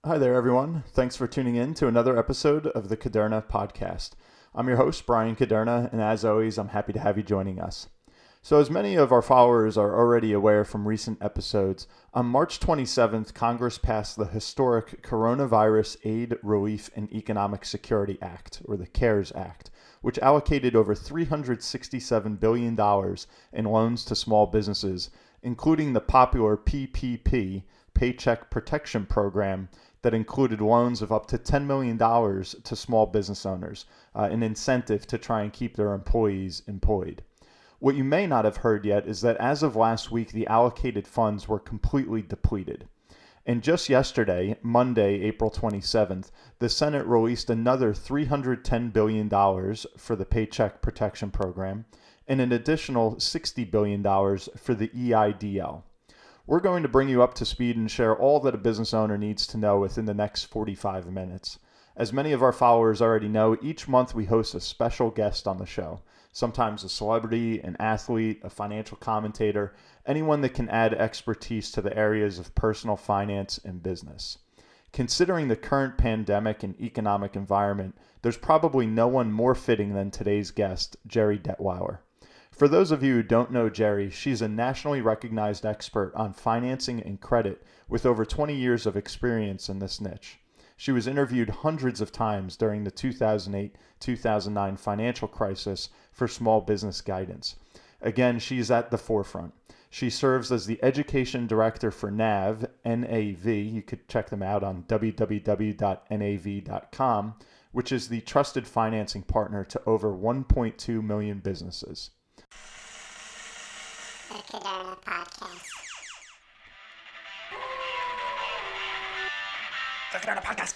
Hi there, everyone. Thanks for tuning in to another episode of the Caderna podcast. I'm your host, Brian Caderna, and as always, I'm happy to have you joining us. So, as many of our followers are already aware from recent episodes, on March 27th, Congress passed the historic Coronavirus Aid, Relief, and Economic Security Act, or the CARES Act, which allocated over $367 billion dollars in loans to small businesses, including the popular PPP, Paycheck Protection Program, that included loans of up to $10 million dollars to small business owners, an incentive to try and keep their employees employed. What you may not have heard yet is that as of last week, the allocated funds were completely depleted. And just yesterday, Monday, April 27th, the Senate released another $310 billion dollars for the Paycheck Protection Program and an additional $60 billion dollars for the EIDL. We're going to bring you up to speed and share all that a business owner needs to know within the next 45 minutes. As many of our followers already know, each month we host a special guest on the show. Sometimes a celebrity, an athlete, a financial commentator, anyone that can add expertise to the areas of personal finance and business. Considering the current pandemic and economic environment, there's probably no one more fitting than today's guest, Gerri Detweiler. For those of you who don't know Gerri, she's a nationally recognized expert on financing and credit with over 20 years of experience in this niche. She was interviewed hundreds of times during the 2008-2009 financial crisis for small business guidance. Again, she's at the forefront. She serves as the education director for NAV, N-A-V. You could check them out on www.nav.com, which is the trusted financing partner to over 1.2 million businesses. The Caderna Podcast. The Caderna Podcast.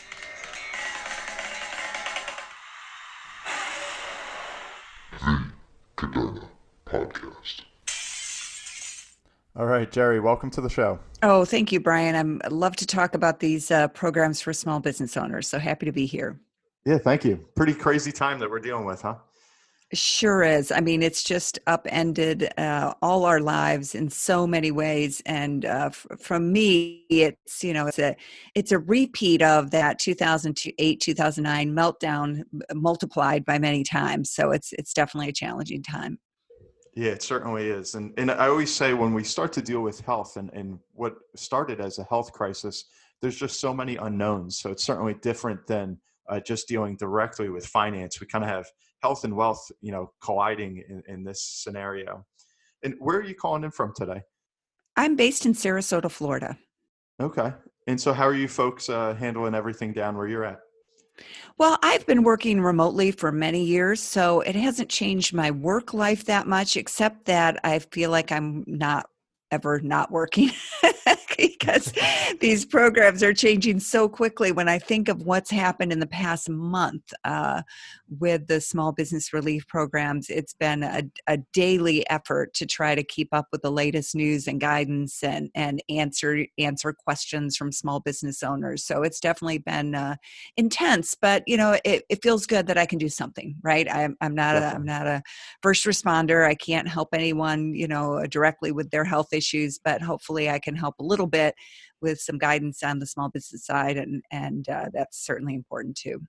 The Caderna Podcast. All right, Gerri, welcome to the show. Oh, thank you, Brian. I love to talk about these programs for small business owners. So happy to be here. Yeah, thank you. Pretty crazy time that we're dealing with, huh? Sure is. I mean, it's just upended all our lives in so many ways. And from me, it's a repeat of that 2008, 2009 meltdown multiplied by many times. So it's definitely a challenging time. Yeah, it certainly is. And I always say when we start to deal with health and what started as a health crisis, there's just so many unknowns. So it's certainly different than just dealing directly with finance. We kind of have health and wealth, colliding in this scenario. And where are you calling in from today? I'm based in Sarasota, Florida. Okay. And so how are you folks handling everything down where you're at? Well, I've been working remotely for many years, so it hasn't changed my work life that much, except that I feel like I'm not ever not working because these programs are changing so quickly. When I think of what's happened in the past month with the small business relief programs, it's been a daily effort to try to keep up with the latest news and guidance and answer questions from small business owners. So it's definitely been intense, but it feels good that I can do something, right? I'm not a first responder. I can't help anyone, directly with their health issues, but hopefully I can help a little bit with some guidance on the small business side, and that's certainly important too.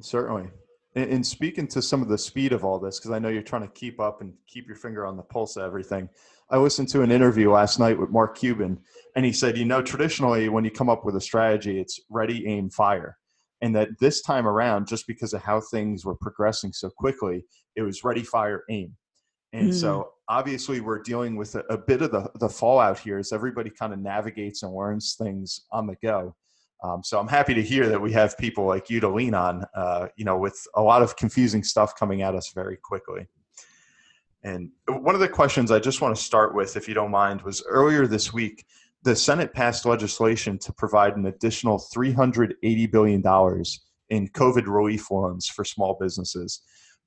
Certainly. And speaking to some of the speed of all this, because I know you're trying to keep up and keep your finger on the pulse of everything. I listened to an interview last night with Mark Cuban, and he said, traditionally when you come up with a strategy, it's ready, aim, fire. And that this time around, just because of how things were progressing so quickly, it was ready, fire, aim. And Mm. so obviously we're dealing with a bit of the fallout here as everybody kind of navigates and learns things on the go. So I'm happy to hear that we have people like you to lean on, with a lot of confusing stuff coming at us very quickly. And one of the questions I just want to start with, if you don't mind, was earlier this week, the Senate passed legislation to provide an additional $380 billion dollars in COVID relief loans for small businesses.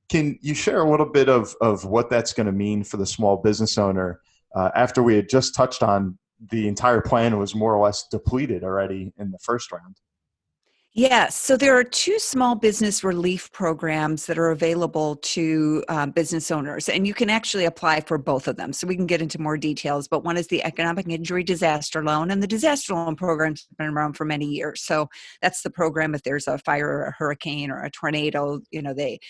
Can you share a little bit of what that's going to mean for the small business owner after we had just touched on the entire plan was more or less depleted already in the first round? Yes. So there are two small business relief programs that are available to business owners, and you can actually apply for both of them. So we can get into more details, but one is the Economic Injury Disaster Loan, and the Disaster Loan program's been around for many years. So that's the program if there's a fire or a hurricane or a tornado, they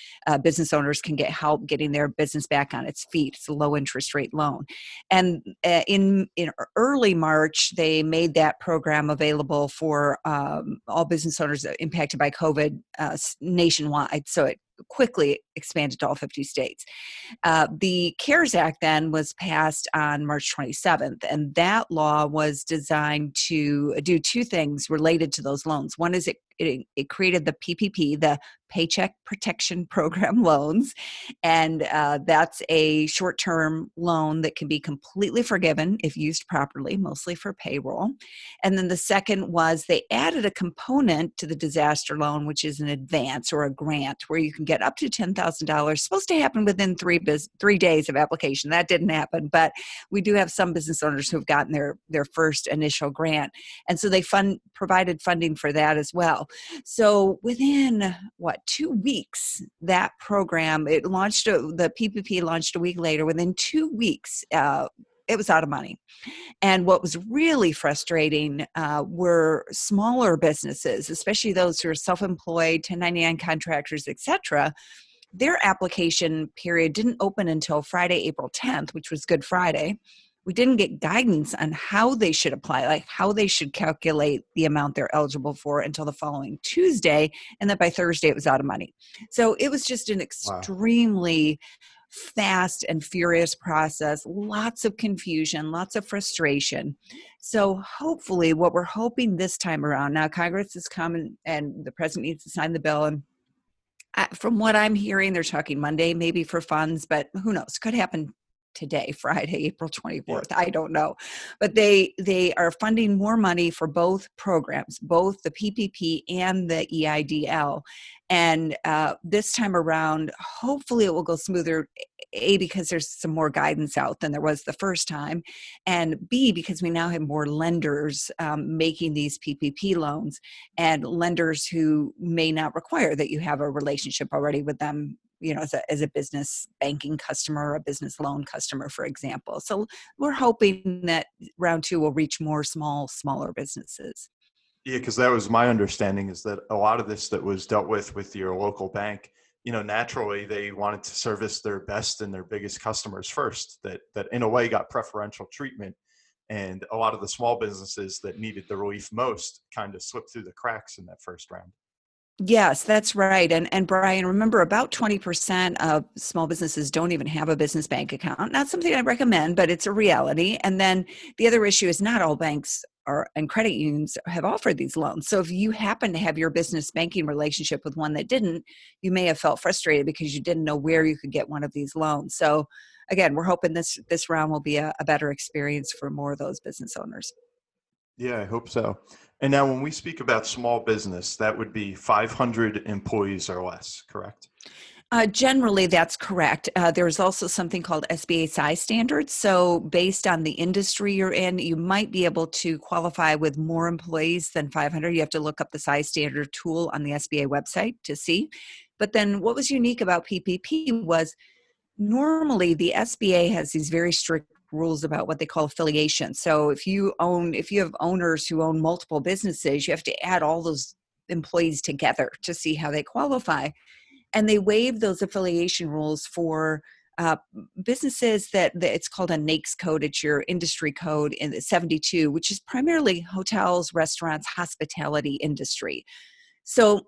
business owners can get help getting their business back on its feet. It's a low interest rate loan. And in early March, they made that program available for all business owners impacted by COVID nationwide. So it quickly expanded to all 50 states. The CARES Act then was passed on March 27th, and that law was designed to do two things related to those loans. One is it created the PPP, the Paycheck Protection Program loans, and that's a short-term loan that can be completely forgiven if used properly, mostly for payroll. And then the second was they added a component to the disaster loan, which is an advance or a grant where you can get up to $10,000. Supposed to happen within 3 days of application. That didn't happen, but we do have some business owners who've gotten their first initial grant, and so they provided funding for that as well. So within 2 weeks, that program it launched. The PPP launched a week later. Within 2 weeks, it was out of money. And what was really frustrating were smaller businesses, especially those who are self-employed, 1099 contractors, etc. Their application period didn't open until Friday, April 10th, which was Good Friday. We didn't get guidance on how they should apply, like how they should calculate the amount they're eligible for until the following Tuesday. And then by Thursday, it was out of money. So it was just an Wow. extremely fast and furious process, lots of confusion, lots of frustration. So hopefully what we're hoping this time around, now Congress has come and the president needs to sign the bill, and from what I'm hearing, they're talking Monday, maybe for funds, but who knows? Could happen today, Friday, April Yeah. 24th. I don't know. But they are funding more money for both programs, both the PPP and the EIDL. And this time around, hopefully it will go smoother, A, because there's some more guidance out than there was the first time, and B, because we now have more lenders making these PPP loans, and lenders who may not require that you have a relationship already with them, as a business banking customer or a business loan customer, for example. So we're hoping that round two will reach more smaller businesses. Yeah, because that was my understanding, is that a lot of this that was dealt with your local bank, naturally they wanted to service their best and their biggest customers first, that in a way got preferential treatment. And a lot of the small businesses that needed the relief most kind of slipped through the cracks in that first round. Yes, that's right. And Brian, remember, about 20% of small businesses don't even have a business bank account. Not something I recommend, but it's a reality. And then the other issue is not all banks and credit unions have offered these loans. So if you happen to have your business banking relationship with one that didn't, you may have felt frustrated because you didn't know where you could get one of these loans. So again, we're hoping this round will be a better experience for more of those business owners. Yeah, I hope so. And now when we speak about small business, that would be 500 employees or less, correct? Generally, that's correct. There's also something called SBA size standards. So based on the industry you're in, you might be able to qualify with more employees than 500. You have to look up the size standard tool on the SBA website to see. But then what was unique about PPP was normally the SBA has these very strict rules about what they call affiliation. So if you have owners who own multiple businesses, you have to add all those employees together to see how they qualify. And they waived those affiliation rules for businesses that it's called a NAICS code. It's your industry code in the 72, which is primarily hotels, restaurants, hospitality industry. So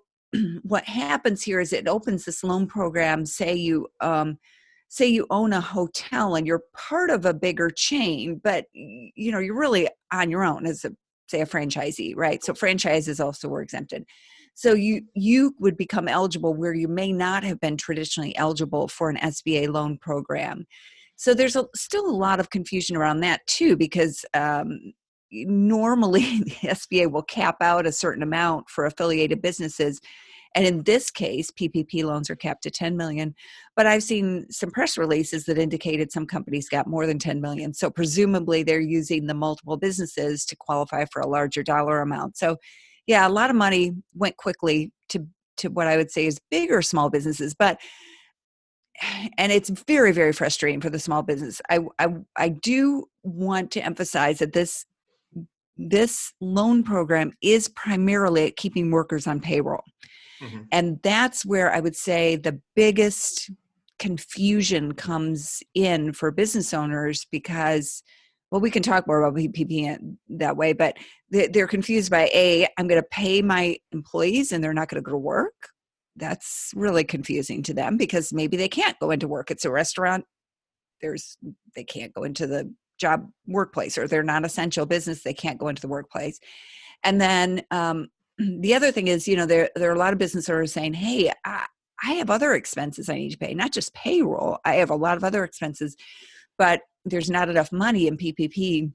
what happens here is it opens this loan program. Say you own a hotel and you're part of a bigger chain, but you're really on your own as a franchisee, right? So franchises also were exempted. So you would become eligible where you may not have been traditionally eligible for an SBA loan program. So there's still a lot of confusion around that too, because normally the SBA will cap out a certain amount for affiliated businesses. And in this case, PPP loans are capped at 10 million, but I've seen some press releases that indicated some companies got more than 10 million. So presumably they're using the multiple businesses to qualify for a larger dollar amount. So, yeah, a lot of money went quickly to what I would say is bigger small businesses, but and it's very, very frustrating for the small business. I do want to emphasize that this loan program is primarily at keeping workers on payroll. Hmm. And that's where I would say the biggest confusion comes in for business owners because, well, we can talk more about PPP that way, but they're confused by I'm going to pay my employees and they're not going to go to work. That's really confusing to them because maybe they can't go into work. It's a restaurant. They can't go into the job workplace, or they're not essential business. They can't go into the workplace. And then the other thing is, there are a lot of business owners saying, hey, I have other expenses I need to pay, not just payroll. I have a lot of other expenses, but there's not enough money in PPP,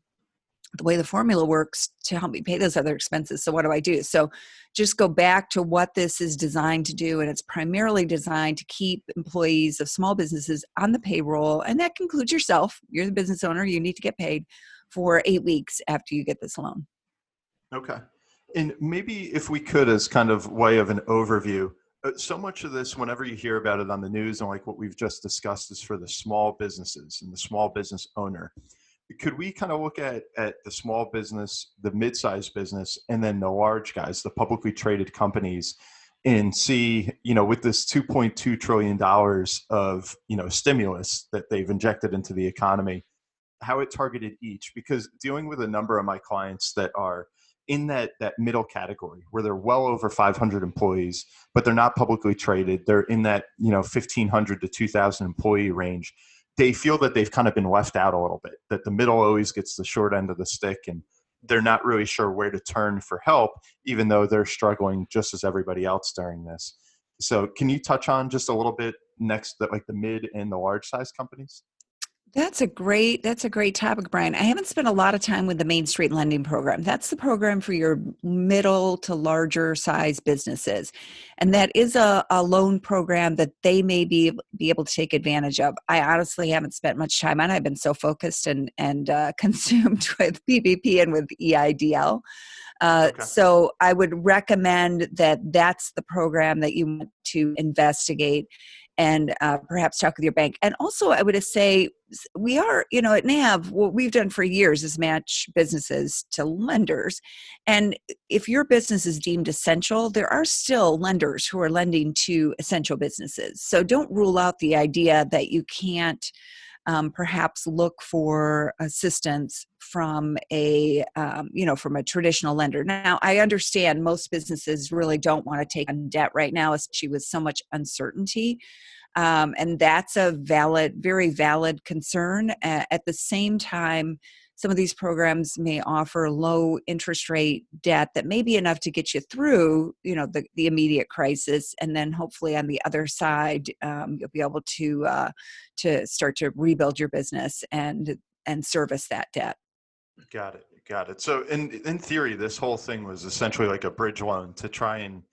the way the formula works, to help me pay those other expenses. So what do I do? So just go back to what this is designed to do. And it's primarily designed to keep employees of small businesses on the payroll. And that includes yourself. You're the business owner. You need to get paid for 8 weeks after you get this loan. Okay. And maybe if we could, as kind of way of an overview, so much of this, whenever you hear about it on the news and like what we've just discussed, is for the small businesses and the small business owner. Could we kind of look at the small business, the mid-sized business, and then the large guys, the publicly traded companies, and see, with this $2.2 trillion of, stimulus that they've injected into the economy, how it targeted each? Because dealing with a number of my clients that are in that middle category where they're well over 500 employees, but they're not publicly traded, they're in that 1,500 to 2,000 employee range. They feel that they've kind of been left out a little bit, that the middle always gets the short end of the stick, and they're not really sure where to turn for help, even though they're struggling just as everybody else during this. So can you touch on just a little bit next, that like the mid and the large size companies? That's a great topic, Brian. I haven't spent a lot of time with the Main Street Lending Program. That's the program for your middle to larger size businesses. And that is a loan program that they may be able to take advantage of. I honestly haven't spent much time on it. I've been so focused and consumed with PPP and with EIDL. Okay. So I would recommend that that's the program that you want to investigate and perhaps talk with your bank. And also, I would say we are, at NAV, what we've done for years is match businesses to lenders. And if your business is deemed essential, there are still lenders who are lending to essential businesses. So don't rule out the idea that you can't perhaps look for assistance from from a traditional lender. Now, I understand most businesses really don't want to take on debt right now, especially with so much uncertainty. And that's a very valid concern. At the same time, some of these programs may offer low interest rate debt that may be enough to get you through, the immediate crisis, and then hopefully on the other side, you'll be able to start to rebuild your business and service that debt. Got it. Got it. So in theory, this whole thing was essentially like a bridge loan to try and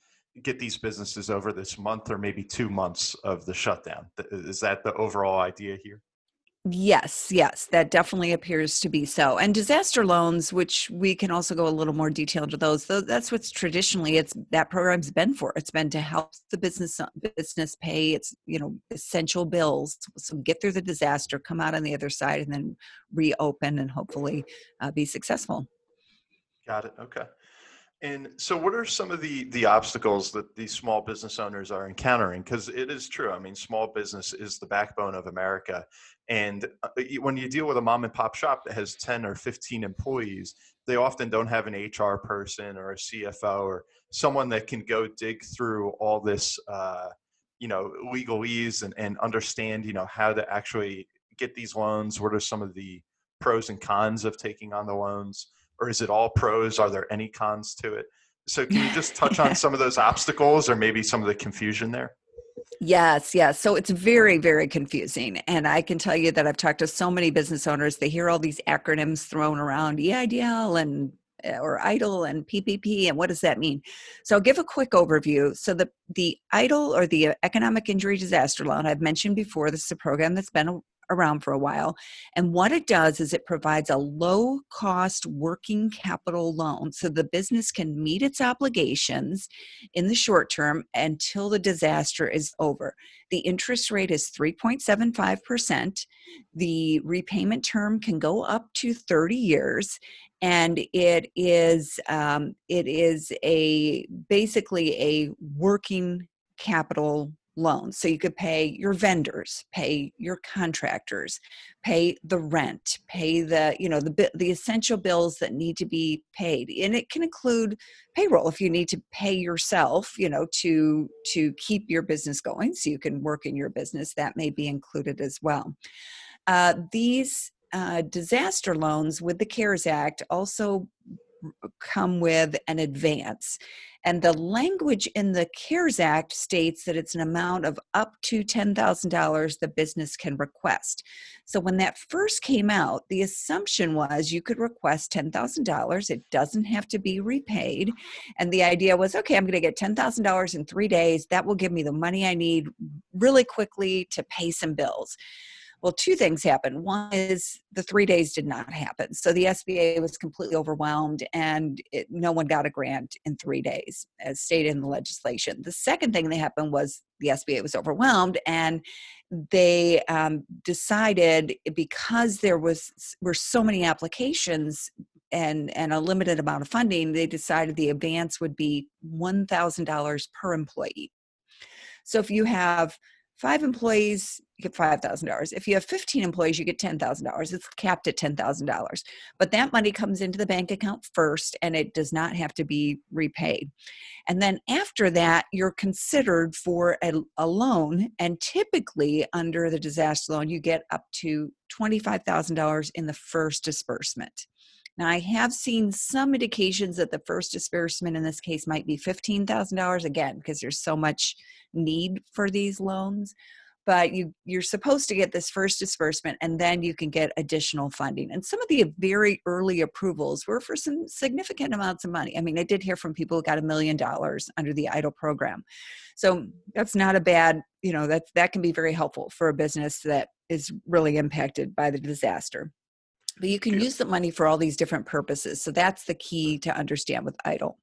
get these businesses over this month or maybe 2 months of the shutdown. Is that the overall idea here? Yes, that definitely appears to be so. And disaster loans, which we can also go a little more detail into those, though that's what's traditionally that program's been for. It's been to help the business pay its, essential bills. So get through the disaster, come out on the other side, and then reopen and hopefully be successful. Got it. Okay. And so what are some of the obstacles that these small business owners are encountering? Because it is true. I mean, small business is the backbone of America. And when you deal with a mom and pop shop that has 10 or 15 employees, they often don't have an HR person or a CFO or someone that can go dig through all this, legalese and understand, how to actually get these loans. What are some of the pros and cons of taking on the loans? Or is it all pros? Are there any cons to it? So can you just touch on some of those obstacles or maybe some of the confusion there? Yes. So it's very, very confusing. And I can tell you that I've talked to so many business owners. They hear all these acronyms thrown around, EIDL and or IDLE and PPP. And what does that mean? So I'll give a quick overview. So the IDLE, or the Economic Injury Disaster Loan, I've mentioned before, this is a program that's been around for a while. And what it does is it provides a low cost working capital loan so the business can meet its obligations in the short term until the disaster is over. The interest rate is 3.75%. The repayment term can go up to 30 years, and it is a basically a working capital loan. So you could pay your vendors, pay your contractors, pay the rent, pay the essential bills that need to be paid, and it can include payroll if you need to pay yourself, to keep your business going, so you can work in your business. That may be included as well. These disaster loans with the CARES Act also come with an advance. And the language in the CARES Act states that it's an amount of up to $10,000 the business can request. So when that first came out, the assumption was you could request $10,000. It doesn't have to be repaid. And the idea was, okay, I'm going to get $10,000 in 3 days. That will give me the money I need really quickly to pay some bills. Well, two things happened. One is the 3 days did not happen. So the SBA was completely overwhelmed, and no one got a grant in 3 days, as stated in the legislation. The second thing that happened was the SBA was overwhelmed, and they decided, because were so many applications and a limited amount of funding, they decided the advance would be $1,000 per employee. So if you have 5 employees, you get $5,000. If you have 15 employees, you get $10,000. It's capped at $10,000. But that money comes into the bank account first, and it does not have to be repaid. And then after that, you're considered for a loan. And typically under the disaster loan, you get up to $25,000 in the first disbursement. Now, I have seen some indications that the first disbursement in this case might be $15,000, again, because there's so much need for these loans. But you're supposed to get this first disbursement, and then you can get additional funding. And some of the very early approvals were for some significant amounts of money. I mean, I did hear from people who got $1 million under the EIDL program. So that's not a bad, that can be very helpful for a business that is really impacted by the disaster. But you can use the money for all these different purposes. So that's the key to understand with EIDL.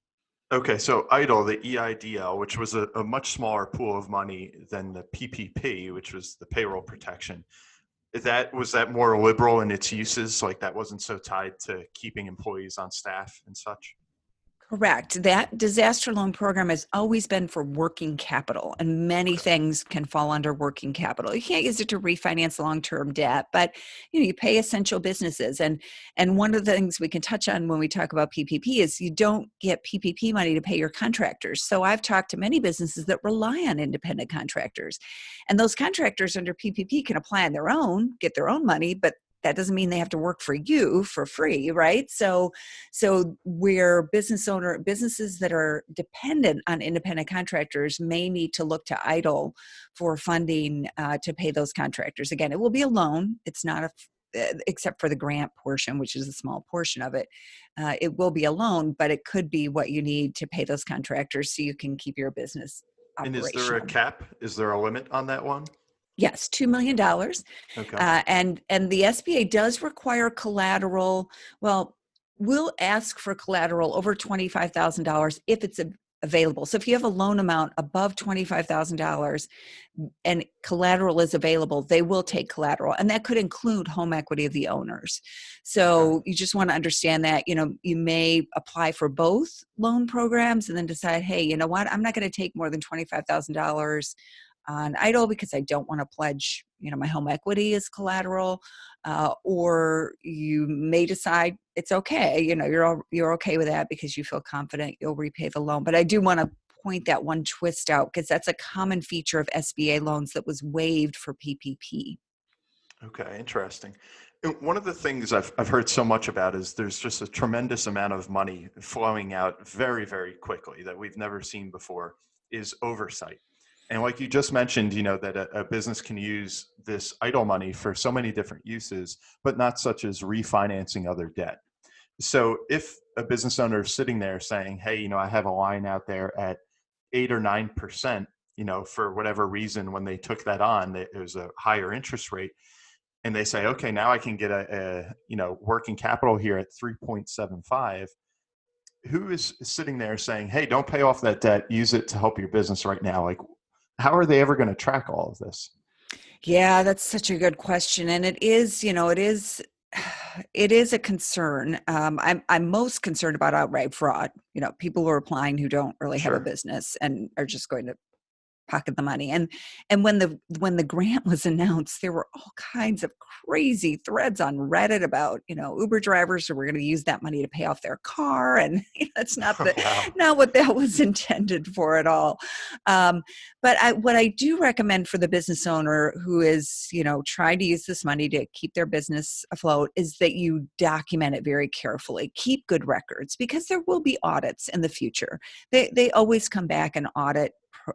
Okay, so EIDL, the EIDL, which was a much smaller pool of money than the PPP, which was the payroll protection, was that more liberal in its uses? Like that wasn't so tied to keeping employees on staff and such? Correct. That disaster loan program has always been for working capital, and many things can fall under working capital. You can't use it to refinance long-term debt, but you pay essential businesses. And one of the things we can touch on when we talk about PPP is you don't get PPP money to pay your contractors. So I've talked to many businesses that rely on independent contractors, and those contractors under PPP can apply on their own, get their own money, but that doesn't mean they have to work for you for free, right? So where businesses that are dependent on independent contractors may need to look to EIDL for funding to pay those contractors. Again, it will be a loan. It's not except for the grant portion, which is a small portion of it. It will be a loan, but it could be what you need to pay those contractors so you can keep your business operational. And is there a cap? Is there a limit on that one? Yes, $2 million. Okay. And the SBA does require collateral. Well, we'll ask for collateral over $25,000 if it's available. So if you have a loan amount above $25,000 and collateral is available, they will take collateral. And that could include home equity of the owners. So you just want to understand that, you may apply for both loan programs and then decide, hey, you know what, I'm not going to take more than $25,000 on EIDL because I don't want to pledge, my home equity as collateral, or you may decide it's okay, you're okay with that because you feel confident you'll repay the loan. But I do want to point that one twist out because that's a common feature of SBA loans that was waived for PPP. Okay, interesting. And one of the things I've heard so much about is there's just a tremendous amount of money flowing out very, very quickly that we've never seen before is oversight. And like you just mentioned, that a business can use this EIDL money for so many different uses, but not such as refinancing other debt. So if a business owner is sitting there saying, hey, I have a line out there at 8 or 9%, for whatever reason, when they took that on, it was a higher interest rate. and they say, okay, now I can get working capital here at 3.75. Who is sitting there saying, hey, don't pay off that debt, use it to help your business right now? Like, how are they ever going to track all of this? Yeah, that's such a good question. And it is, it is a concern. I'm most concerned about outright fraud. People who are applying who don't really have a Sure. business and are just going to pocket the money. And when the grant was announced, there were all kinds of crazy threads on Reddit about, Uber drivers who were going to use that money to pay off their car. And that's Wow. not what that was intended for at all. But what I do recommend for the business owner who is, trying to use this money to keep their business afloat is that you document it very carefully. Keep good records, because there will be audits in the future. They always come back and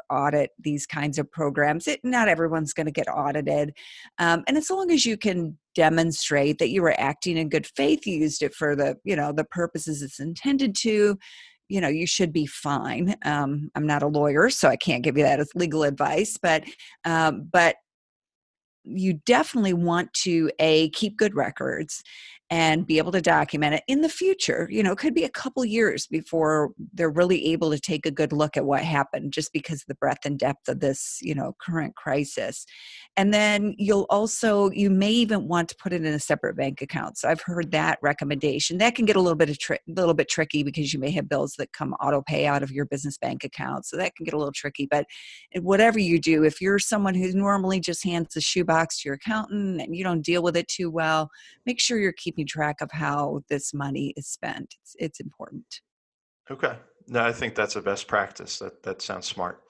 audit these kinds of programs. Not everyone's going to get audited. And as long as you can demonstrate that you were acting in good faith, you used it for the purposes it's intended to, you should be fine. I'm not a lawyer, so I can't give you that as legal advice, but you definitely want to keep good records and be able to document it in the future. It could be a couple years before they're really able to take a good look at what happened, just because of the breadth and depth of this current crisis. And then you may even want to put it in a separate bank account. So I've heard that recommendation. That can get a little bit tricky, because you may have bills that come auto pay out of your business bank account, so that can get a little tricky. But whatever you do, if you're someone who normally just hands the shoebox to your accountant and you don't deal with it too well, make sure you're keeping track of how this money is spent. It's important. Okay. No, I think that's a best practice. That sounds smart.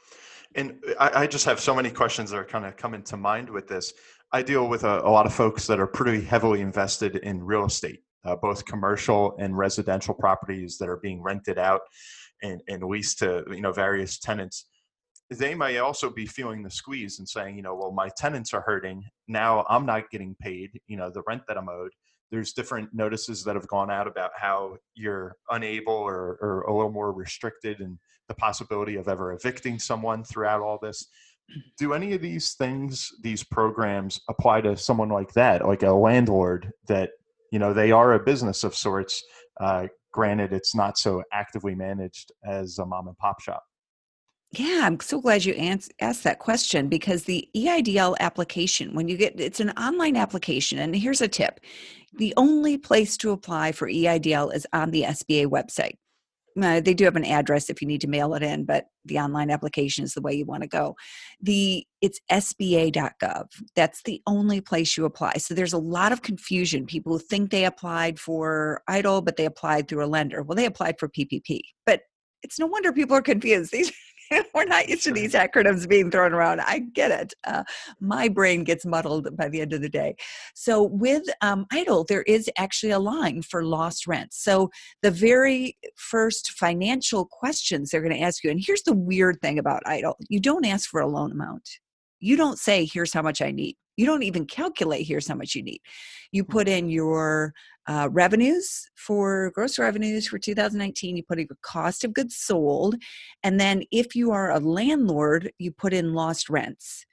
And I just have so many questions that are kind of coming to mind with this. I deal with a lot of folks that are pretty heavily invested in real estate, both commercial and residential properties that are being rented out and leased to various tenants. They may also be feeling the squeeze and saying, well, my tenants are hurting. Now I'm not getting paid, the rent that I'm owed. There's different notices that have gone out about how you're unable or a little more restricted in the possibility of ever evicting someone throughout all this. Do any of these things, these programs, apply to someone like that, like a landlord that, they are a business of sorts? Granted, it's not so actively managed as a mom and pop shop. Yeah, I'm so glad you asked that question, because the EIDL application, it's an online application. And here's a tip: the only place to apply for EIDL is on the SBA website. They do have an address if you need to mail it in, but the online application is the way you want to go. It's SBA.gov. That's the only place you apply. So there's a lot of confusion. People who think they applied for EIDL, but they applied through a lender. Well, they applied for PPP, but it's no wonder people are confused. We're not used to Sure. these acronyms being thrown around. I get it. My brain gets muddled by the end of the day. So with EIDL, there is actually a line for lost rent. So the very first financial questions they're going to ask you, and here's the weird thing about EIDL: you don't ask for a loan amount. You don't say, here's how much I need. You don't even calculate, here's how much you need. You put in your gross revenues for 2019, you put in your cost of goods sold. And then if you are a landlord, you put in lost rents.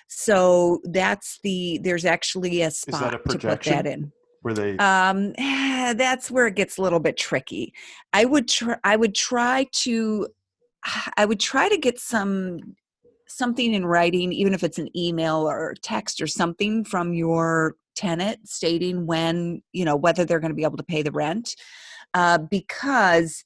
So there's actually a Is that a spot to put that projection? in. Were they That's where it gets a little bit tricky. I would try to get something in writing, even if it's an email or text or something from your tenant stating whether they're going to be able to pay the rent, because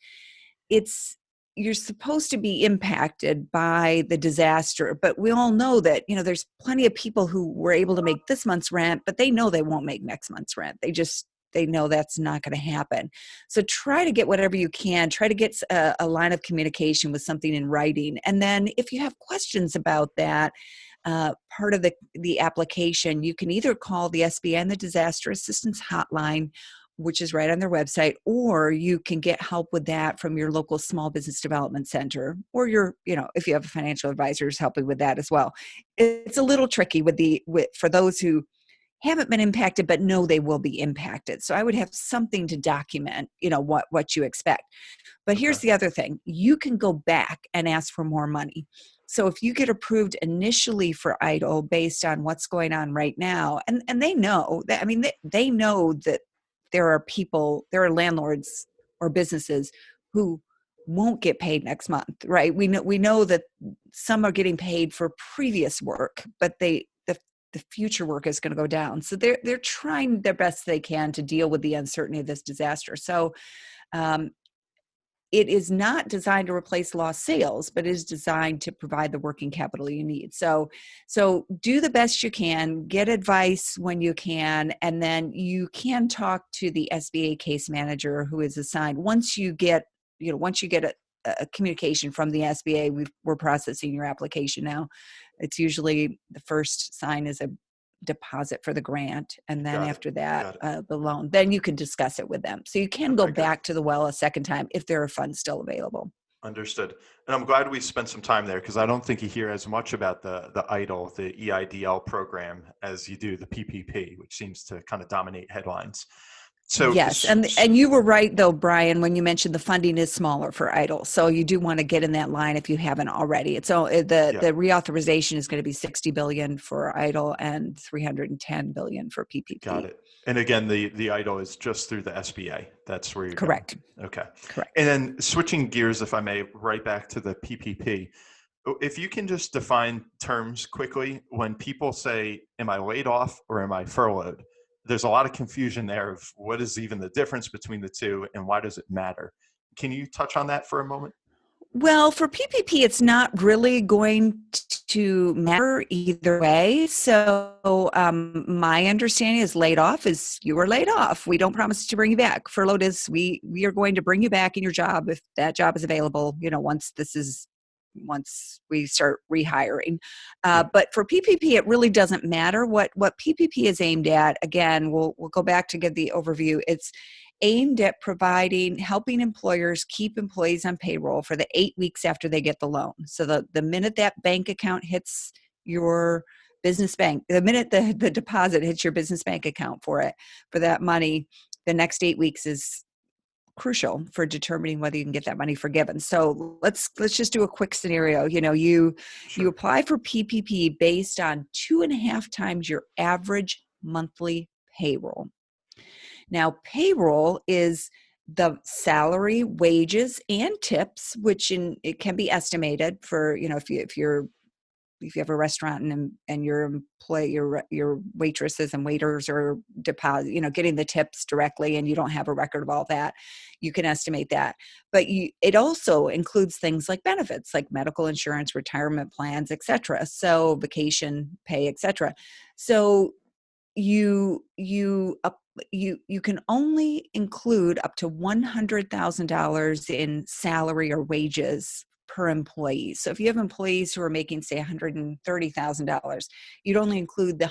you're supposed to be impacted by the disaster. But we all know that, there's plenty of people who were able to make this month's rent, but they know they won't make next month's rent. They know that's not going to happen. So try to get whatever you can. Try to get a line of communication with something in writing. And then if you have questions about that, part of the application, you can either call the SBA and the Disaster Assistance Hotline, which is right on their website, or you can get help with that from your local small business development center, or if you have a financial advisor who's helping with that as well. It's a little tricky for those who haven't been impacted, but know they will be impacted. So I would have something to document, what you expect. But Okay. here's the other thing. You can go back and ask for more money. So if you get approved initially for EIDL based on what's going on right now, and they know that, they know that there are landlords or businesses who won't get paid next month, right? We know that some are getting paid for previous work, but the future work is going to go down. So they're trying their best they can to deal with the uncertainty of this disaster. So um, it is not designed to replace lost sales, but is designed to provide the working capital you need. So do the best you can, get advice when you can, and then you can talk to the SBA case manager who is assigned. Once you get a communication from the SBA, we're processing your application now. It's usually the first sign is a deposit for the grant, and then Got it. after that Got it. the loan. Then you can discuss it with them, so you can go Okay, good. back to the well a second time if there are funds still available. Understood. And I'm glad we spent some time there because I don't think you hear as much about the EIDL, the EIDL program, as you do the PPP, which seems to kind of dominate headlines. So Yes, and you were right though, Brian, when you mentioned the funding is smaller for EIDL, so you do want to get in that line if you haven't already. It's the reauthorization is going to be $60 billion for EIDL and $310 billion for PPP. Got it. And again, the EIDL is just through the SBA. That's where you're Correct. going. Okay. Correct. And then switching gears, if I may, right back to the PPP. If you can just define terms quickly, when people say, am I laid off or am I furloughed? There's a lot of confusion there of what is even the difference between the two and why does it matter? Can you touch on that for a moment? Well, for PPP, it's not really going to matter either way. So my understanding is laid off is you were laid off. We don't promise to bring you back. Furloughed is we are going to bring you back in your job if that job is available, once we start rehiring. But for PPP, it really doesn't matter what PPP is aimed at. Again, we'll go back to give the overview. It's aimed at helping employers keep employees on payroll for the 8 weeks after they get the loan. So the minute that bank account hits your business bank, the minute the deposit hits your business bank account for that money, the next 8 weeks is crucial for determining whether you can get that money forgiven. So let's just do a quick scenario. You apply for PPP based on 2.5 times your average monthly payroll. Now, payroll is the salary, wages, and tips, which it can be estimated for, if you have a restaurant and your waitresses and waiters are getting the tips directly, and you don't have a record of all that, you can estimate that. But it also includes things like benefits, like medical insurance, retirement plans, etc. So vacation pay, etc. So you can only include up to $100,000 in salary or wages per employee. So if you have employees who are making, say, $130,000, you'd only include the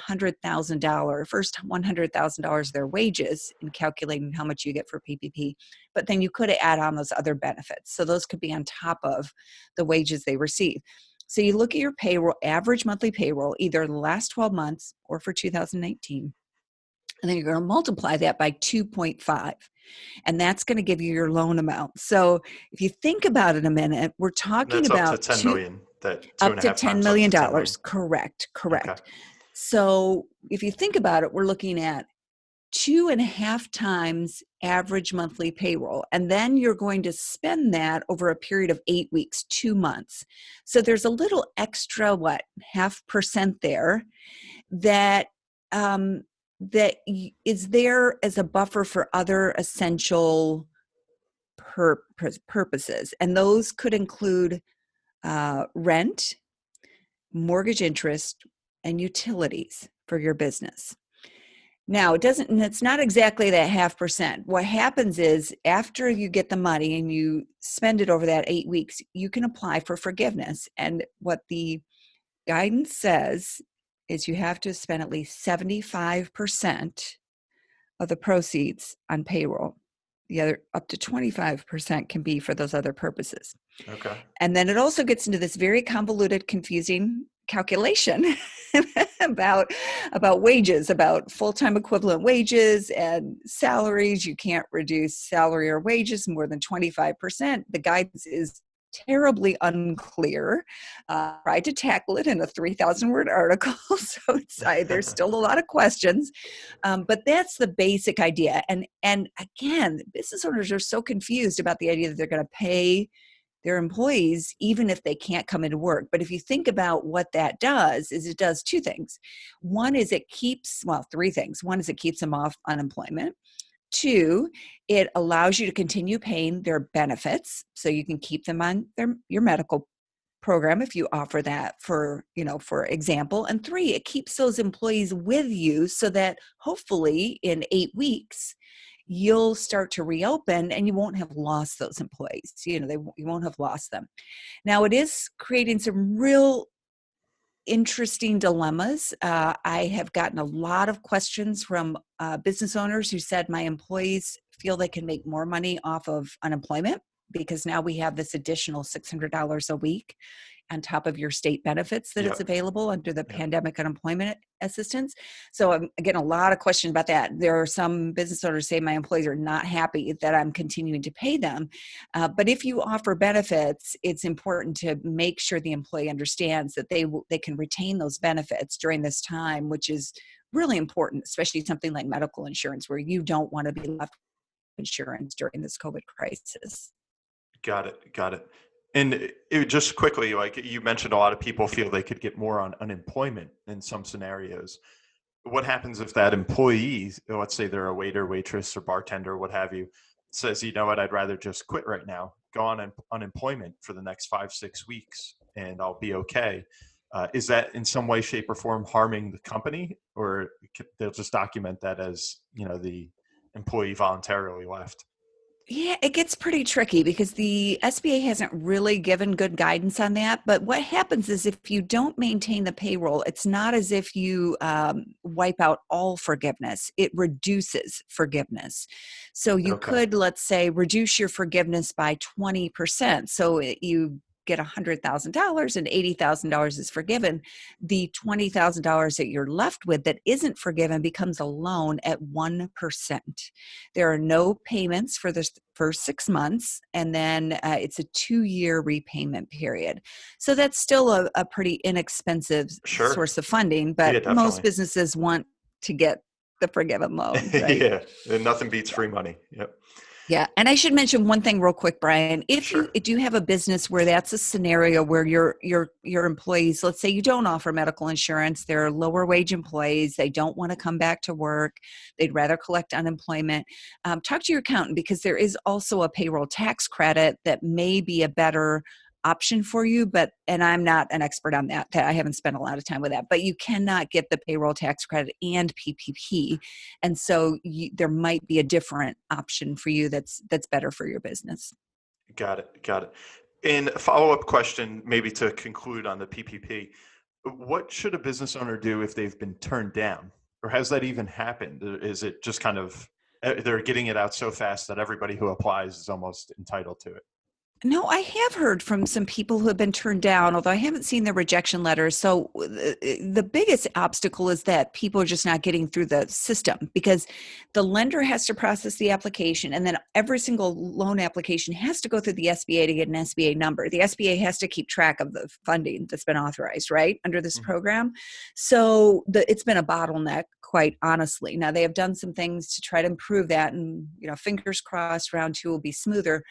first $100,000 of their wages in calculating how much you get for PPP. But then you could add on those other benefits. So those could be on top of the wages they receive. So you look at your payroll, average monthly payroll, either the last 12 months or for 2019. And then you're going to multiply that by 2.5. And that's going to give you your loan amount. So if you think about it a minute, we're talking about up to 10 million. Up to $10 million. Correct. Okay. So if you think about it, we're looking at 2.5 times average monthly payroll. And then you're going to spend that over a period of 8 weeks, 2 months. So there's a little extra, 0.5% there that is there as a buffer for other essential purposes. And those could include rent, mortgage interest, and utilities for your business. Now, it's not exactly that 0.5%. What happens is after you get the money and you spend it over that 8 weeks, you can apply for forgiveness. And what the guidance says is you have to spend at least 75% of the proceeds on payroll. The other up to 25% can be for those other purposes. Okay. And then it also gets into this very convoluted, confusing calculation about wages, about full-time equivalent wages and salaries. You can't reduce salary or wages more than 25%. The guidance is terribly unclear. Tried to tackle it in a 3,000 word article, so there's still a lot of questions, but that's the basic idea. And again, business owners are so confused about the idea that they're going to pay their employees even if they can't come into work. But if you think about what that does, is it does two things. One is it keeps, well, three things. One is it keeps them off unemployment. Two, it allows you to continue paying their benefits, so you can keep them on your medical program if you offer that, for example. And three, it keeps those employees with you so that hopefully in 8 weeks you'll start to reopen and you won't have lost those employees. You won't have lost them. Now, it is creating some real interesting dilemmas. I have gotten a lot of questions from business owners who said, my employees feel they can make more money off of unemployment because now we have this additional $600 a week on top of your state benefits that Yep. it's available under the Yep. pandemic unemployment assistance. So I'm getting a lot of questions about that. There are some business owners say my employees are not happy that I'm continuing to pay them. But if you offer benefits, it's important to make sure the employee understands that they can retain those benefits during this time, which is really important, especially something like medical insurance, where you don't want to be left with insurance during this COVID crisis. Got it. Got it. And just quickly, like you mentioned, a lot of people feel they could get more on unemployment in some scenarios. What happens if that employee, let's say they're a waiter, waitress, or bartender, what have you, says, you know what, I'd rather just quit right now, go on unemployment for the next 5-6 weeks, and I'll be okay. Is that in some way, shape, or form harming the company, or they'll just document that as, the employee voluntarily left? Yeah, it gets pretty tricky because the SBA hasn't really given good guidance on that. But what happens is if you don't maintain the payroll, it's not as if you wipe out all forgiveness. It reduces forgiveness. So you Okay. could, let's say, reduce your forgiveness by 20%. So you get $100,000 and $80,000 is forgiven. The $20,000 that you're left with that isn't forgiven becomes a loan at 1%. There are no payments for the first 6 months, and then it's a 2-year repayment period. So that's still a pretty inexpensive Sure. source of funding, Yeah, but definitely. most businesses want to get the forgiven loan, right? Yeah, and nothing beats free money. Yep. Yeah. And I should mention one thing real quick, Brian. If Sure. you do have a business where that's a scenario where your employees, let's say you don't offer medical insurance, they're lower wage employees, they don't want to come back to work, they'd rather collect unemployment, talk to your accountant, because there is also a payroll tax credit that may be a better option for you, and I'm not an expert on that. I haven't spent a lot of time with that, but you cannot get the payroll tax credit and PPP. And so there might be a different option for you that's better for your business. Got it. Got it. And a follow-up question, maybe to conclude on the PPP. What should a business owner do if they've been turned down? Or has that even happened? Is it just kind of, they're getting it out so fast that everybody who applies is almost entitled to it? No, I have heard from some people who have been turned down, although I haven't seen the rejection letters. So the biggest obstacle is that people are just not getting through the system, because the lender has to process the application, and then every single loan application has to go through the SBA to get an SBA number. The SBA has to keep track of the funding that's been authorized, right, under this program. So it's been a bottleneck, quite honestly. Now, they have done some things to try to improve that, and fingers crossed, round 2 will be smoother.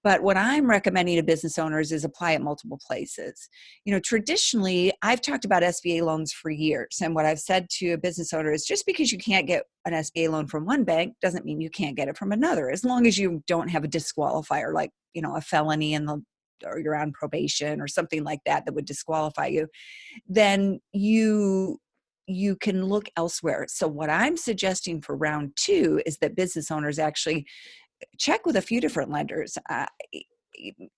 But what I'm recommending to business owners is apply at multiple places. Traditionally, I've talked about SBA loans for years. And what I've said to a business owner is, just because you can't get an SBA loan from one bank doesn't mean you can't get it from another, as long as you don't have a disqualifier, like, a felony or you're on probation or something like that would disqualify you. Then you can look elsewhere. So what I'm suggesting for round 2 is that business owners actually check with a few different lenders.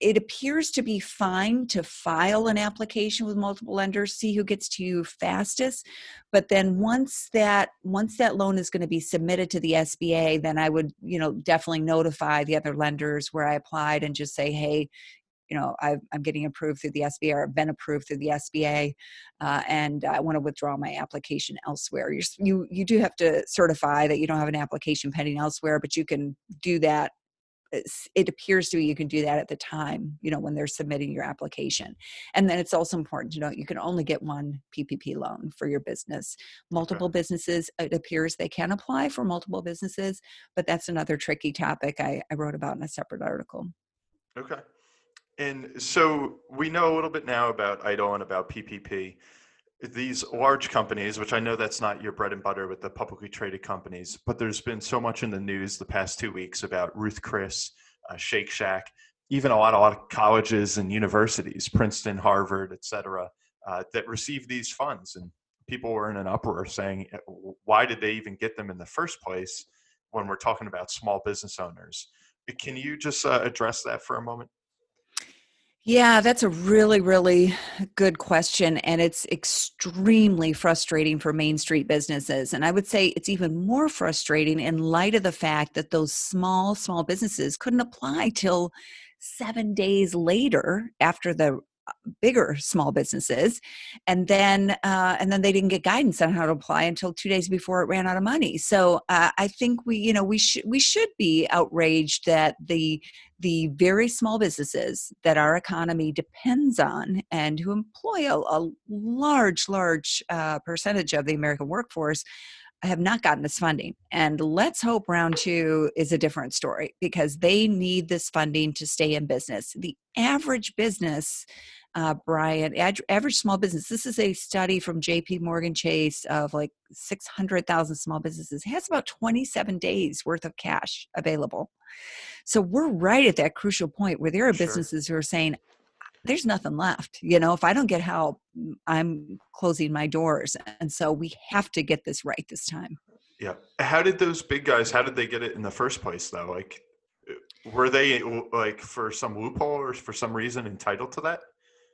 It appears to be fine to file an application with multiple lenders, see who gets to you fastest. But then once that loan is going to be submitted to the SBA, then I would, definitely notify the other lenders where I applied and just say, hey, I'm getting approved through the SBA, or I've been approved through the SBA, and I want to withdraw my application elsewhere. You do have to certify that you don't have an application pending elsewhere, but you can do that. It appears to be you can do that at the time, when they're submitting your application. And then it's also important to know you can only get one PPP loan for your business. Okay. Multiple businesses, it appears they can apply for multiple businesses, but that's another tricky topic I wrote about in a separate article. Okay. And so we know a little bit now about EIDL and about PPP. These large companies, which I know that's not your bread and butter with the publicly traded companies, but there's been so much in the news the past 2 weeks about Ruth Chris, Shake Shack, even a lot of colleges and universities, Princeton, Harvard, et cetera, that receive these funds. And people were in an uproar saying, why did they even get them in the first place when we're talking about small business owners? Can you just address that for a moment? Yeah, that's a really, really good question. And it's extremely frustrating for Main Street businesses. And I would say it's even more frustrating in light of the fact that those small businesses couldn't apply till 7 days later after the bigger small businesses, and then they didn't get guidance on how to apply until 2 days before it ran out of money. So I think we should be outraged that the very small businesses that our economy depends on and who employ a large percentage of the American workforce have not gotten this funding. And let's hope round two is a different story, because they need this funding to stay in business. The average business, Brian, average small business, this is a study from JP Morgan Chase of like 600,000 small businesses, has about 27 days worth of cash available. So we're right at that crucial point where there are Sure. businesses who are saying, there's nothing left. If I don't get help, I'm closing my doors. And so we have to get this right this time. Yeah. How did those big guys, how did they get it in the first place though? Like, were they like for some loophole or for some reason entitled to that?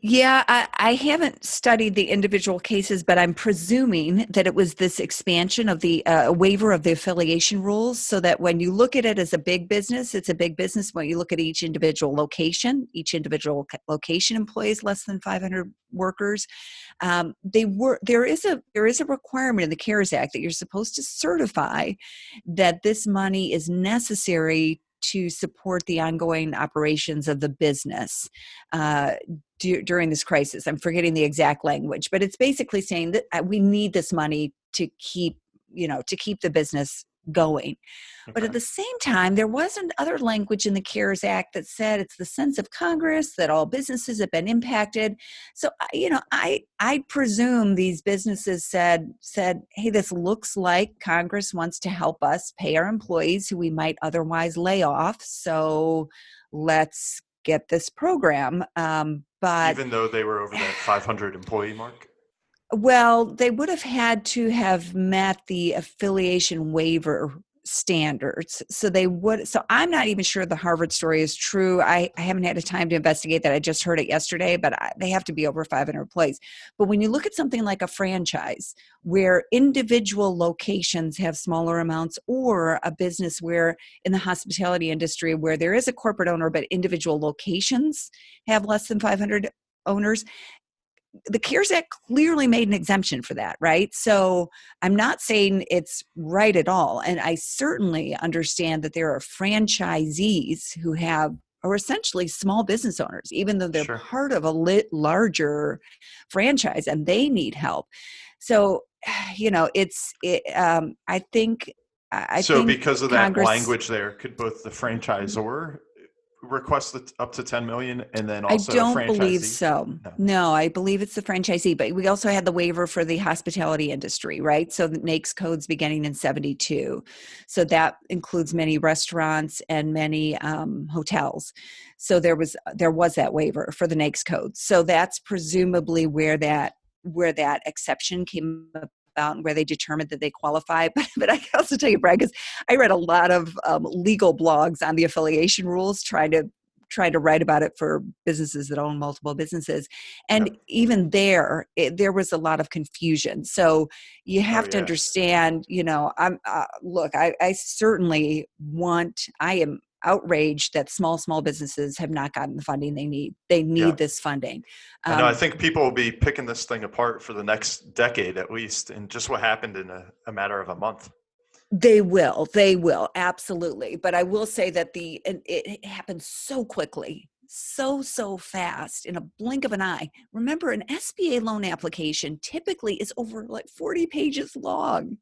Yeah, I haven't studied the individual cases, but I'm presuming that it was this expansion of the waiver of the affiliation rules, so that when you look at it as a big business, it's a big business. When you look at each individual location employs less than 500 workers. There is a requirement in the CARES Act that you're supposed to certify that this money is necessary to support the ongoing operations of the business during this crisis. I'm forgetting the exact language, but it's basically saying that we need this money to keep the business going. But Okay. at the same time, there was another language in the CARES Act that said it's the sense of Congress that all businesses have been impacted. So, I presume these businesses said, hey, this looks like Congress wants to help us pay our employees who we might otherwise lay off. So let's get this program. But Even though they were over that 500 employee mark? well, they would have had to have met the affiliation waiver standards. So I'm not even sure the Harvard story is true. I haven't had a time to investigate that. I just heard it yesterday, but they have to be over 500 employees. But when you look at something like a franchise where individual locations have smaller amounts, or a business where in the hospitality industry where there is a corporate owner, but individual locations have less than 500 owners, the CARES Act clearly made an exemption for that, right? So I'm not saying it's right at all. And I certainly understand that there are franchisees who are essentially small business owners, even though they're Sure. part of a larger franchise and they need help. So, I think, So because of that Congress, language there, could both the franchisor request up to 10 million and then I also a don't believe franchisee? so. No. No, I believe it's the franchisee, but we also had the waiver for the hospitality industry, right? So the NAICS codes beginning in 72. So that includes many restaurants and many hotels. So there was that waiver for the NAICS codes. So that's presumably where that exception came about and where they determined that they qualify. But I can also tell you, Brad, because I read a lot of legal blogs on the affiliation rules, trying to write about it for businesses that own multiple businesses. And Yep. even there was a lot of confusion. So you Oh, have to yeah. understand, I certainly outraged that small businesses have not gotten the funding they need. They Yeah. need this funding. I know. I think people will be picking this thing apart for the next decade at least, and just what happened in a matter of a month. They will, absolutely. But I will say that it happens so quickly, so fast in a blink of an eye. Remember, an SBA loan application typically is over like 40 pages long.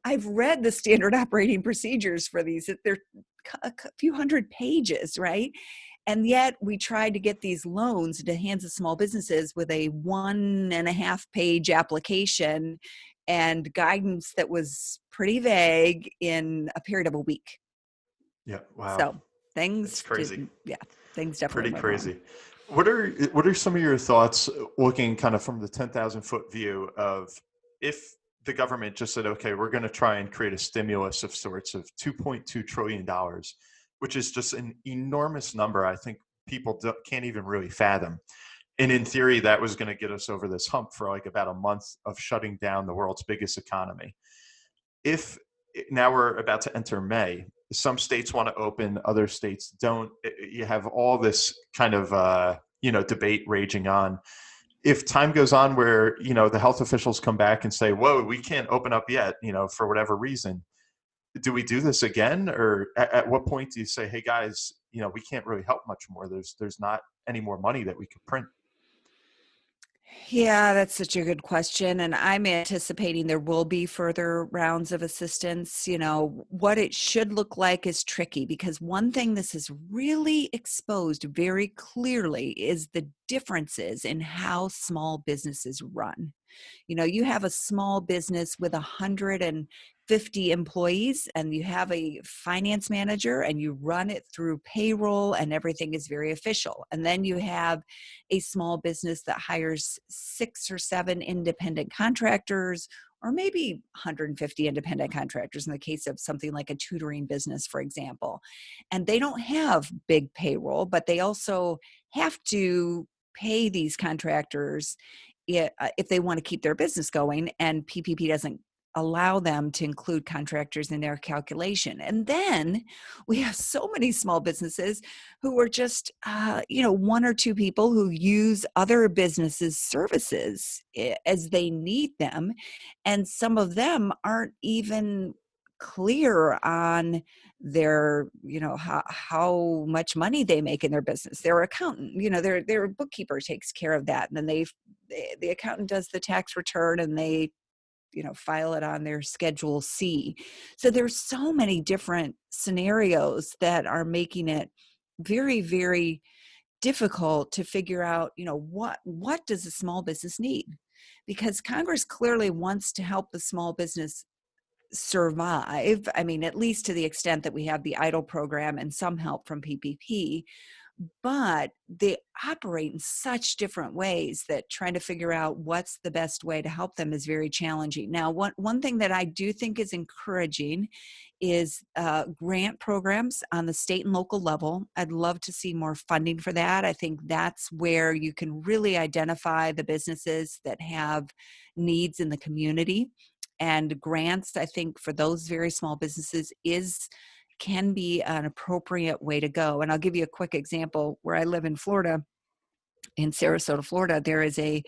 I've read the standard operating procedures for these. They're a few hundred pages, right? And yet we tried to get these loans into the hands of small businesses with a 1.5 page application and guidance that was pretty vague in a period of a week. Yeah. Wow. So It's crazy. things definitely Pretty went wrong. crazy. What are some of your thoughts looking kind of from the 10,000-foot view of if the government just said, okay, we're going to try and create a stimulus of sorts of $2.2 trillion, which is just an enormous number. I think people can't even really fathom. And in theory, that was going to get us over this hump for like about a month of shutting down the world's biggest economy. If now we're about to enter May, some states want to open, other states don't. You have all this kind of debate raging on. If time goes on where the health officials come back and say, "Whoa, we can't open up yet," for whatever reason, do we do this again, or at what point do you say, "Hey guys, we can't really help much more. There's not any more money that we could print." Yeah, that's such a good question. And I'm anticipating there will be further rounds of assistance. What it should look like is tricky because one thing this has really exposed very clearly is the differences in how small businesses run. You have a small business with 150 employees and you have a finance manager and you run it through payroll and everything is very official. And then you have a small business that hires 6 or 7 independent contractors, or maybe 150 independent contractors in the case of something like a tutoring business, for example. And they don't have big payroll, but they also have to pay these contractors if they want to keep their business going, and PPP doesn't allow them to include contractors in their calculation. And then we have so many small businesses who are just, 1 or 2 people who use other businesses' services as they need them. And some of them aren't even clear on their how much money they make in their business. Their accountant, their bookkeeper takes care of that, and then the accountant does the tax return and they file it on their Schedule C. So there's so many different scenarios that are making it very, very difficult to figure out, what does a small business need? Because Congress clearly wants to help the small business survive. I mean, at least to the extent that we have the EIDL program and some help from PPP, but they operate in such different ways that trying to figure out what's the best way to help them is very challenging. Now, one thing that I do think is encouraging is grant programs on the state and local level. I'd love to see more funding for that. I think that's where you can really identify the businesses that have needs in the community. And grants, I think, for those very small businesses can be an appropriate way to go. And I'll give you a quick example. Where I live in Florida, in Sarasota, Florida, there is a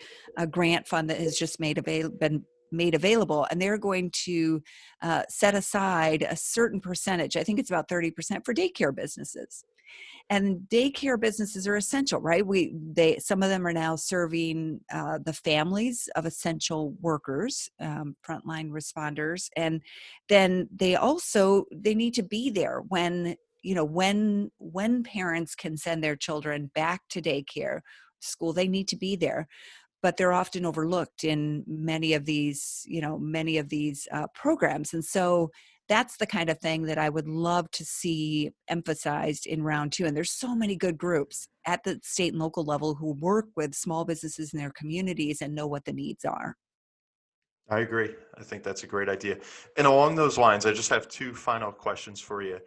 grant fund that has just been made available, and they're going to set aside a certain percentage. I think it's about 30% for daycare businesses. And daycare businesses are essential, right? Some of them are now serving the families of essential workers, frontline responders, and then they need to be there when parents can send their children back to daycare school. They need to be there, but they're often overlooked in many of these programs. And so that's the kind of thing that I would love to see emphasized in round 2. And there's so many good groups at the state and local level who work with small businesses in their communities and know what the needs are. I agree. I think that's a great idea. And along those lines, I just have 2 final questions for you.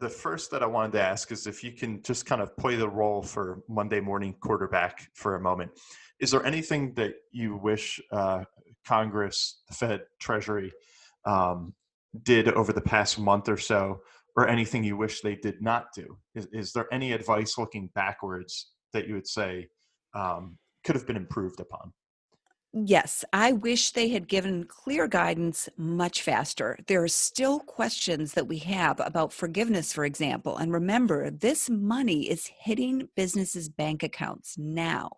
The first that I wanted to ask is if you can just kind of play the role for Monday morning quarterback for a moment. Is there anything that you wish Congress, the Fed, Treasury did over the past month or so, or anything you wish they did not do? Is there any advice looking backwards that you would say could have been improved upon? Yes, I wish they had given clear guidance much faster. There are still questions that we have about forgiveness, for example. And remember, this money is hitting businesses' bank accounts now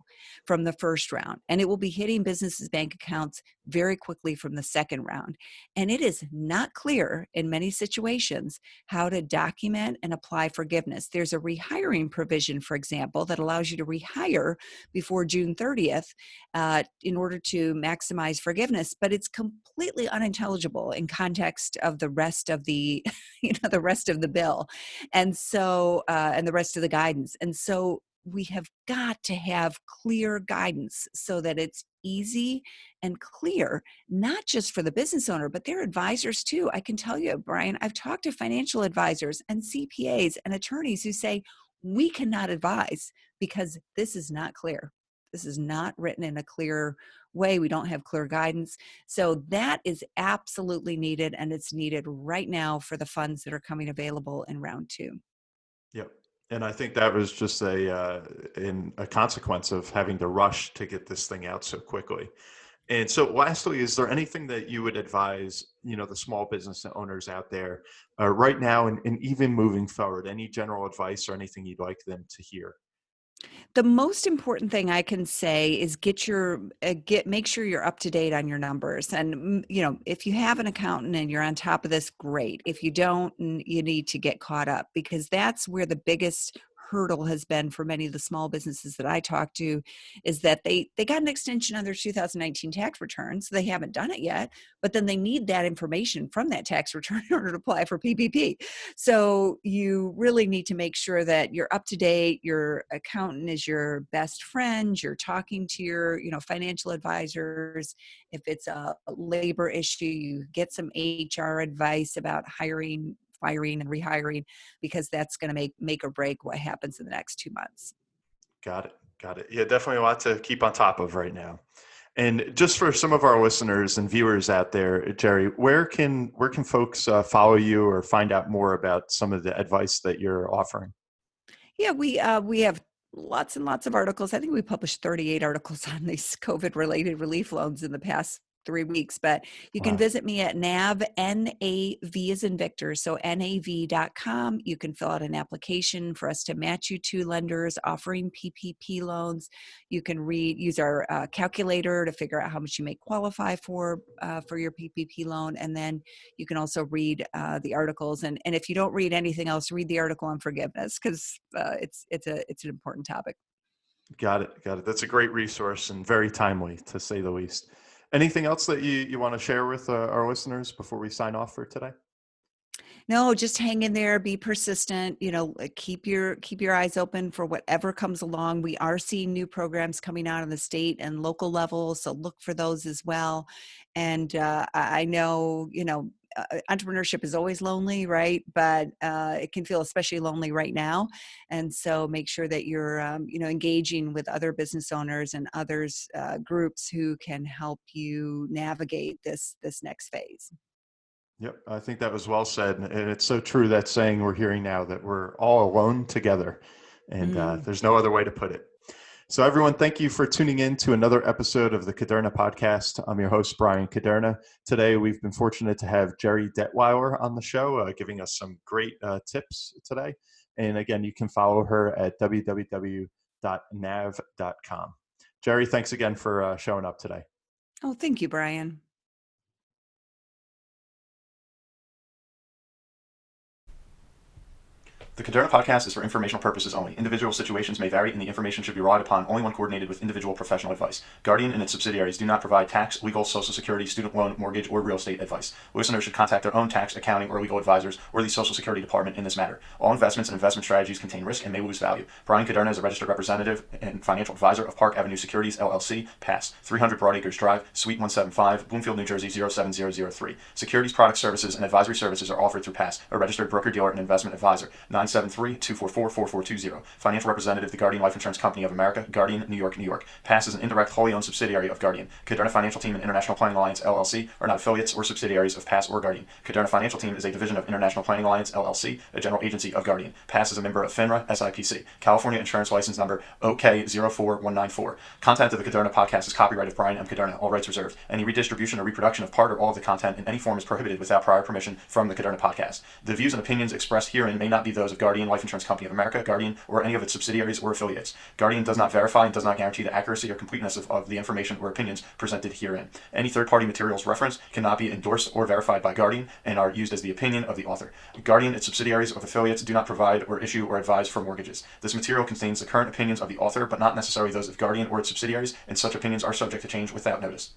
from the first round, and it will be hitting businesses' bank accounts very quickly from the second round. And it is not clear in many situations how to document and apply forgiveness. There's a rehiring provision, for example, that allows you to rehire before June 30th in order to maximize forgiveness, but it's completely unintelligible in context of the rest of the, the rest of the bill, and so and the rest of the guidance. And so we have got to have clear guidance so that it's easy and clear, not just for the business owner, but their advisors too. I can tell you, Brian, I've talked to financial advisors and CPAs and attorneys who say, we cannot advise because this is not clear. This is not written in a clear way. We don't have clear guidance. So that is absolutely needed, and it's needed right now for the funds that are coming available in round two. Yep. And I think that was just a consequence of having to rush to get this thing out so quickly. And so lastly, is there anything that you would advise, the small business owners out there right now and even moving forward, any general advice or anything you'd like them to hear? The most important thing I can say is make sure you're up to date on your numbers. And if you have an accountant and you're on top of this, great. If you don't, you need to get caught up, because that's where the biggest hurdle has been for many of the small businesses that I talk to, is that they got an extension on their 2019 tax return, so they haven't done it yet, but then they need that information from that tax return in order to apply for PPP. So you really need to make sure that you're up to date. Your accountant is your best friend. You're talking to your, financial advisors. If it's a labor issue, you get some HR advice about hiring, firing, and rehiring, because that's going to make or break what happens in the next 2 months. Got it. Got it. Yeah, definitely a lot to keep on top of right now. And just for some of our listeners and viewers out there, Gerri, where can folks follow you or find out more about some of the advice that you're offering? Yeah, we have lots and lots of articles. I think we published 38 articles on these COVID-related relief loans in the past 3 weeks, but you can Wow. visit me at NAV as in Victor, so NAV.com. You can fill out an application for us to match you to lenders offering PPP loans. You can use our calculator to figure out how much you may qualify for your PPP loan, and then you can also read the articles. And if you don't read anything else, read the article on forgiveness, because it's an important topic. Got it. Got it. That's a great resource and very timely, to say the least. Anything else that you want to share with our listeners before we sign off for today? No, just hang in there, be persistent, keep your eyes open for whatever comes along. We are seeing new programs coming out on the state and local level, so look for those as well. And I know, entrepreneurship is always lonely, right? But it can feel especially lonely right now. And so make sure that you're, engaging with other business owners and others, groups who can help you navigate this next phase. Yep, I think that was well said. And it's so true, that saying we're hearing now, that we're all alone together. And Mm. there's no other way to put it. So everyone, thank you for tuning in to another episode of the Caderna Podcast. I'm your host, Brian Caderna. Today, we've been fortunate to have Gerri Detweiler on the show, giving us some great tips today. And again, you can follow her at www.nav.com. Gerri, thanks again for showing up today. Oh, thank you, Brian. The Caderna podcast is for informational purposes only. Individual situations may vary, and the information should be relied upon only when coordinated with individual professional advice. Guardian and its subsidiaries do not provide tax, legal, Social Security, student loan, mortgage, or real estate advice. Listeners should contact their own tax, accounting, or legal advisors or the Social Security Department in this matter. All investments and investment strategies contain risk and may lose value. Brian Caderna is a registered representative and financial advisor of Park Avenue Securities, LLC, Pass, 300 Broadacres Drive, Suite 175, Bloomfield, New Jersey 07003. Securities, product services, and advisory services are offered through Pass, a registered broker-dealer and investment advisor. 973-244-4420. Financial representative, the Guardian Life Insurance Company of America, Guardian, New York, New York. Pass is an indirect, wholly owned subsidiary of Guardian. Caderna Financial Team and International Planning Alliance, LLC, are not affiliates or subsidiaries of Pass or Guardian. Caderna Financial Team is a division of International Planning Alliance, LLC, a general agency of Guardian. Pass is a member of FINRA, SIPC. California Insurance License Number OK04194. Content of the Caderna podcast is copyright of Brian M. Caderna, all rights reserved. Any redistribution or reproduction of part or all of the content in any form is prohibited without prior permission from the Caderna podcast. The views and opinions expressed herein may not be those of Guardian Life Insurance Company of America, Guardian, or any of its subsidiaries or affiliates. Guardian does not verify and does not guarantee the accuracy or completeness of the information or opinions presented herein. Any third-party materials referenced cannot be endorsed or verified by Guardian and are used as the opinion of the author. Guardian, its subsidiaries, or affiliates do not provide or issue or advise for mortgages. This material contains the current opinions of the author, but not necessarily those of Guardian or its subsidiaries, and such opinions are subject to change without notice.